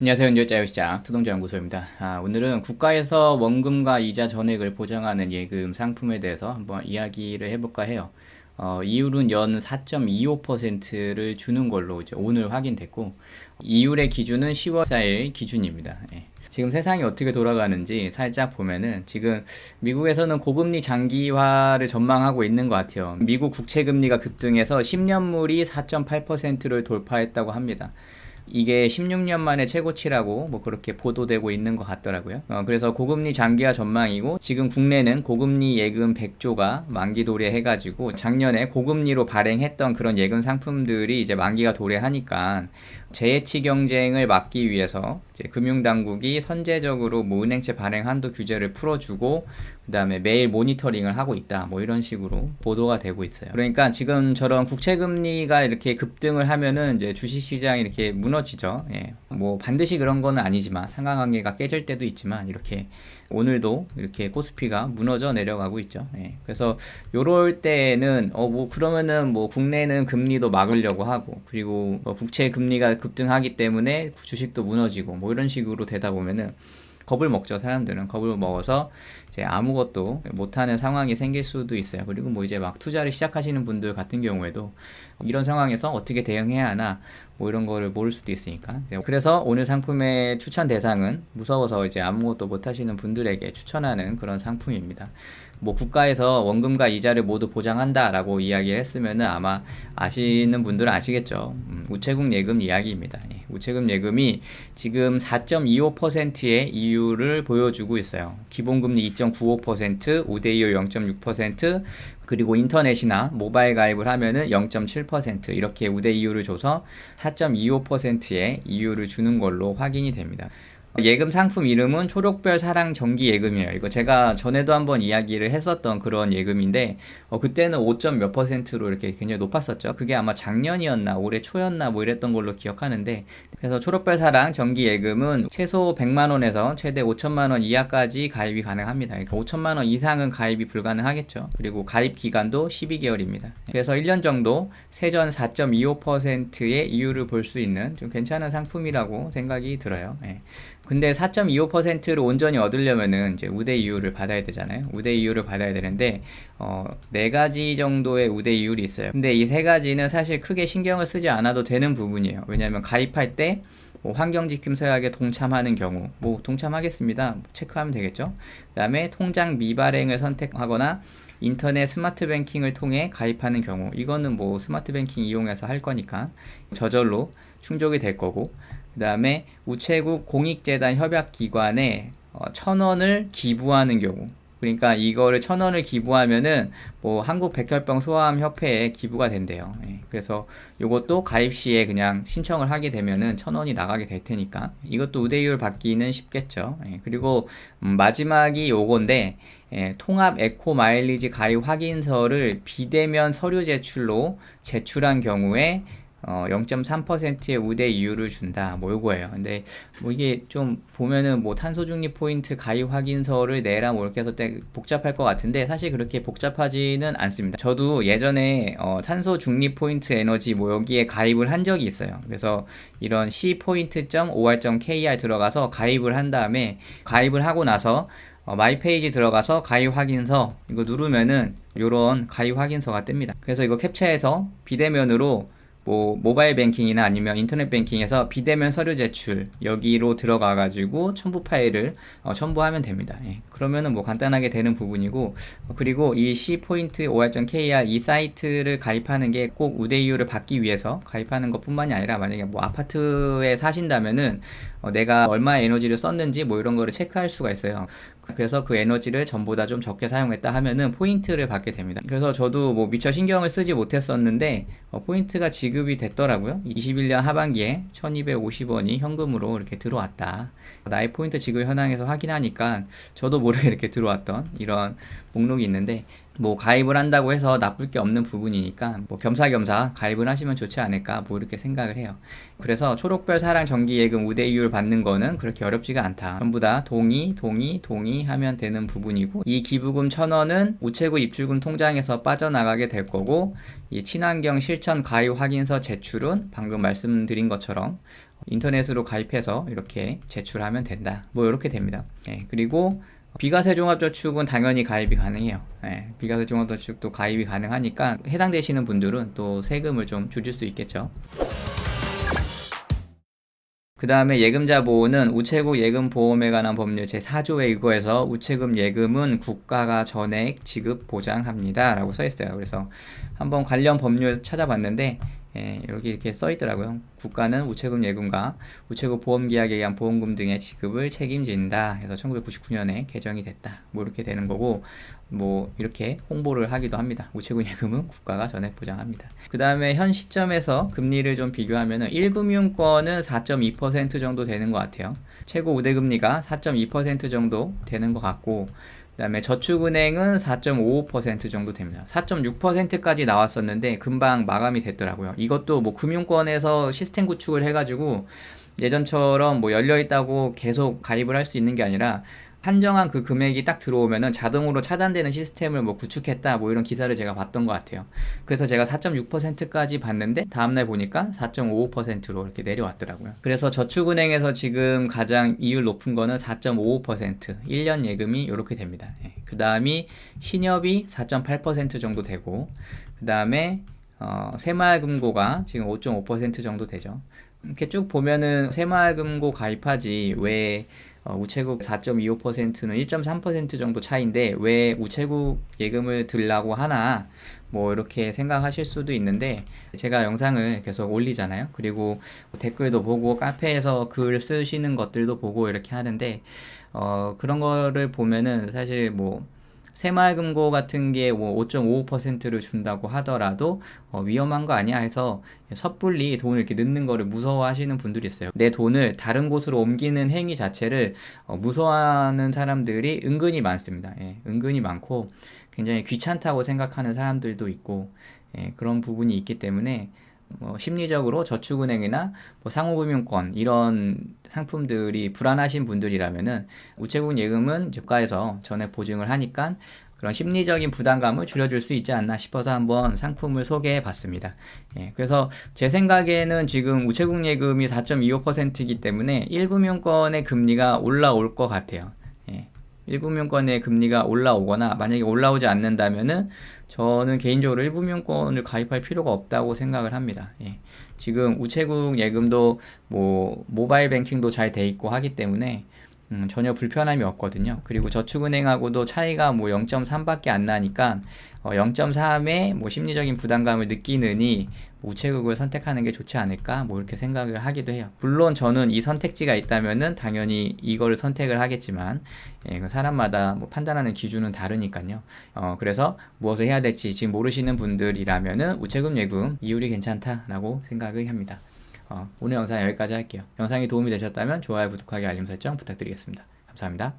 안녕하세요. 연결자유시장 투동자연구소입니다. 오늘은 국가에서 원금과 이자 전액을 보장하는 예금 상품에 대해서 한번 이야기를 해볼까 해요. 이율은 연 4.25%를 주는 걸로 이제 오늘 확인됐고, 이율의 기준은 10월 4일 기준입니다. 예. 지금 세상이 어떻게 돌아가는지 살짝 보면은 지금 미국에서는 고금리 장기화를 전망하고 있는 것 같아요. 미국 국채금리가 급등해서 10년물이 4.8%를 돌파했다고 합니다. 이게 16년 만에 최고치라고 뭐 그렇게 보도되고 있는 것 같더라고요. 그래서 고금리 장기화 전망이고, 지금 국내는 고금리 예금 100조가 만기 도래해가지고 작년에 고금리로 발행했던 그런 예금 상품들이 이제 만기가 도래하니까 재해치 경쟁을 막기 위해서 이제 금융당국이 선제적으로 뭐 은행채 발행 한도 규제를 풀어주고, 그 다음에 매일 모니터링을 하고 있다, 뭐 이런 식으로 보도가 되고 있어요. 그러니까 지금처럼 국채금리가 이렇게 급등을 하면은 이제 주식시장이 이렇게 무너지죠. 예. 뭐 반드시 그런 거는 아니지만, 상하관계가 깨질 때도 있지만, 이렇게 오늘도 이렇게 코스피가 무너져 내려가고 있죠. 예. 그래서 요럴 때는 뭐 그러면은 뭐 국내는 금리도 막으려고 하고, 그리고 뭐 국채 금리가 급등하기 때문에 주식도 무너지고, 뭐 이런 식으로 되다 보면은 겁을 먹죠. 사람들은 겁을 먹어서 이제 아무것도 못하는 상황이 생길 수도 있어요. 그리고 뭐 이제 막 투자를 시작하시는 분들 같은 경우에도 이런 상황에서 어떻게 대응해야 하나, 뭐 이런 거를 모를 수도 있으니까. 그래서 오늘 상품의 추천 대상은 무서워서 이제 아무것도 못하시는 분들에게 추천하는 그런 상품입니다. 뭐 국가에서 원금과 이자를 모두 보장한다라고 이야기를 했으면은 아마 아시는 분들은 아시겠죠. 우체국 예금 이야기입니다. 예, 우체국 예금이 지금 4.25%의 이율을 보여주고 있어요. 기본금리 2.95%, 우대이율 0.6%, 그리고 인터넷이나 모바일 가입을 하면은 0.7% 이렇게 우대 이율을 줘서 4.25%의 이율을 주는 걸로 확인이 됩니다. 예금 상품 이름은 초록별 사랑 정기 예금이에요. 이거 제가 전에도 한번 이야기를 했었던 그런 예금인데, 그때는 5점 몇 %로 이렇게 굉장히 높았었죠. 그게 아마 작년이었나 올해 초였나 뭐 이랬던 걸로 기억하는데, 그래서 초록별 사랑 정기 예금은 최소 100만 원에서 최대 5천만 원 이하까지 가입이 가능합니다. 그러니까 5천만 원 이상은 가입이 불가능하겠죠. 그리고 가입 기간도 12개월입니다. 그래서 1년 정도 세전 4.25%의 이율을 볼 수 있는 좀 괜찮은 상품이라고 생각이 들어요. 네. 근데 4.25%를 온전히 얻으려면은 이제 우대 이율을 받아야 되잖아요. 우대 이율을 받아야 되는데, 네 가지 정도의 우대 이율이 있어요. 근데 이 세 가지는 사실 크게 신경을 쓰지 않아도 되는 부분이에요. 왜냐하면 가입할 때 뭐 환경지킴 서약에 동참하는 경우, 뭐 동참하겠습니다, 체크하면 되겠죠. 그 다음에 통장 미발행을 선택하거나 인터넷 스마트 뱅킹을 통해 가입하는 경우, 이거는 뭐 스마트 뱅킹 이용해서 할 거니까 저절로 충족이 될 거고, 그 다음에 우체국 공익재단 협약기관에 1,000원을 기부하는 경우, 그러니까 이거를 1,000원을 기부하면은 뭐 한국백혈병 소아암 협회에 기부가 된대요. 예, 그래서 요것도 가입 시에 그냥 신청을 하게 되면은 1,000원이 나가게 될 테니까 이것도 우대율 받기는 쉽겠죠. 예, 그리고 마지막이 요건데, 통합 에코 마일리지 가입 확인서를 비대면 서류 제출로 제출한 경우에 0.3%의 우대 이율을 준다, 뭐 요거예요. 근데 뭐 이게 좀 보면은 뭐 탄소 중립 포인트 가입 확인서를 내라 뭐 이렇게 해서 복잡할 것 같은데, 사실 그렇게 복잡하지는 않습니다. 저도 예전에 탄소 중립 포인트 에너지 뭐 여기에 가입을 한 적이 있어요. 그래서 이런 cpoint.or.kr 들어가서 가입을 한 다음에, 가입을 하고 나서 마이 페이지 들어가서 가입 확인서 이거 누르면은 요런 가입 확인서가 뜹니다. 그래서 이거 캡처해서 비대면으로 뭐 모바일 뱅킹이나 아니면 인터넷 뱅킹에서 비대면 서류 제출 여기로 들어가 가지고 첨부 파일을 첨부하면 됩니다. 예. 그러면은 뭐 간단하게 되는 부분이고, 그리고 이 cpoint.or.kr 이 사이트를 가입하는 게 꼭 우대 이율을 받기 위해서 가입하는 것뿐만이 아니라, 만약에 뭐 아파트에 사신다면은 내가 얼마의 에너지를 썼는지 뭐 이런 거를 체크할 수가 있어요. 그래서 그 에너지를 전보다 좀 적게 사용했다 하면은 포인트를 받게 됩니다. 그래서 저도 뭐 미처 신경을 쓰지 못했었는데 포인트가 지급이 됐더라고요. 21년 하반기에 1250원이 현금으로 이렇게 들어왔다. 나의 포인트 지급 현황에서 확인하니까 저도 모르게 이렇게 들어왔던 이런 목록이 있는데, 뭐 가입을 한다고 해서 나쁠 게 없는 부분이니까 뭐 겸사겸사 가입을 하시면 좋지 않을까, 뭐 이렇게 생각을 해요. 그래서 초록별 사랑 정기예금 우대이율 받는 거는 그렇게 어렵지가 않다. 전부 다 동의 하면 되는 부분이고, 이 기부금 1,000원은 우체국 입출금 통장에서 빠져나가게 될 거고, 이 친환경 실천 가입 확인서 제출은 방금 말씀드린 것처럼 인터넷으로 가입해서 이렇게 제출하면 된다. 뭐 이렇게 됩니다. 그리고 비과세 종합저축은 당연히 가입이 가능해요. 비과세 종합저축도 가입이 가능하니까 해당되시는 분들은 또 세금을 좀 줄일 수 있겠죠. 그 다음에 예금자 보호는 우체국 예금 보험에 관한 법률 제4조에 의거해서 우체국 예금은 국가가 전액 지급 보장합니다 라고 써 있어요. 그래서 한번 관련 법률 찾아봤는데 여기 이렇게 써 있더라고요. 국가는 우체국 예금과 우체국 보험계약에 의한 보험금 등의 지급을 책임진다 해서 1999년에 개정이 됐다. 뭐 이렇게 되는 거고, 뭐 이렇게 홍보를 하기도 합니다. 우체국 예금은 국가가 전액 보장합니다. 그 다음에 현 시점에서 금리를 좀 비교하면은 1금융권은 4.2% 정도 되는 것 같아요. 최고 우대금리가 4.2% 정도 되는 것 같고, 그 다음에 저축은행은 4.55% 정도 됩니다. 4.6%까지 나왔었는데 금방 마감이 됐더라고요. 이것도 뭐 금융권에서 시스템 구축을 해가지고 예전처럼 뭐 열려있다고 계속 가입을 할 수 있는 게 아니라 한정한 그 금액이 딱 들어오면은 자동으로 차단되는 시스템을 뭐 구축했다, 뭐 이런 기사를 제가 봤던 것 같아요. 그래서 제가 4.6%까지 봤는데 다음날 보니까 4.55%로 이렇게 내려왔더라고요. 그래서 저축은행에서 지금 가장 이율 높은 거는 4.55%, 1년 예금이 이렇게 됩니다. 그 다음이 신협이 4.8% 정도 되고, 그 다음에 새마을금고가 지금 5.5% 정도 되죠. 이렇게 쭉 보면은 새마을금고 가입하지 왜 우체국 4.25%는 1.3% 정도 차이인데 왜 우체국 예금을 들라고 하나, 뭐 이렇게 생각하실 수도 있는데, 제가 영상을 계속 올리잖아요. 그리고 댓글도 보고 카페에서 글 쓰시는 것들도 보고 이렇게 하는데 그런 거를 보면은 사실 뭐 새마을금고 같은 게 5.55%를 준다고 하더라도 위험한 거 아니야 해서 섣불리 돈을 이렇게 넣는 거를 무서워하시는 분들이 있어요. 내 돈을 다른 곳으로 옮기는 행위 자체를 무서워하는 사람들이 은근히 많습니다. 은근히 많고 굉장히 귀찮다고 생각하는 사람들도 있고, 그런 부분이 있기 때문에 심리적으로 저축은행이나 뭐 상호금융권 이런 상품들이 불안하신 분들이라면은 우체국 예금은 국가에서 전액 보증을 하니까 그런 심리적인 부담감을 줄여줄 수 있지 않나 싶어서 한번 상품을 소개해 봤습니다. 그래서 제 생각에는 지금 우체국 예금이 4.25%이기 때문에 1금융권의 금리가 올라올 것 같아요. 1금융권의 금리가 올라오거나 만약에 올라오지 않는다면은 저는 개인적으로 1금융권을 가입할 필요가 없다고 생각을 합니다. 지금 우체국 예금도 뭐 모바일 뱅킹도 잘 돼 있고 하기 때문에 전혀 불편함이 없거든요. 그리고 저축은행하고도 차이가 뭐 0.3밖에 안 나니까 0.3에 뭐 심리적인 부담감을 느끼느니 우체국을 선택하는 게 좋지 않을까, 뭐 이렇게 생각을 하기도 해요. 물론 저는 이 선택지가 있다면은 당연히 이거를 선택을 하겠지만 사람마다 뭐 판단하는 기준은 다르니까요. 그래서 무엇을 해야 될지 지금 모르시는 분들이라면은 우체국 예금 이율이 괜찮다라고 생각을 합니다. 오늘 영상 여기까지 할게요. 영상이 도움이 되셨다면 좋아요, 구독하기, 알림 설정 부탁드리겠습니다. 감사합니다.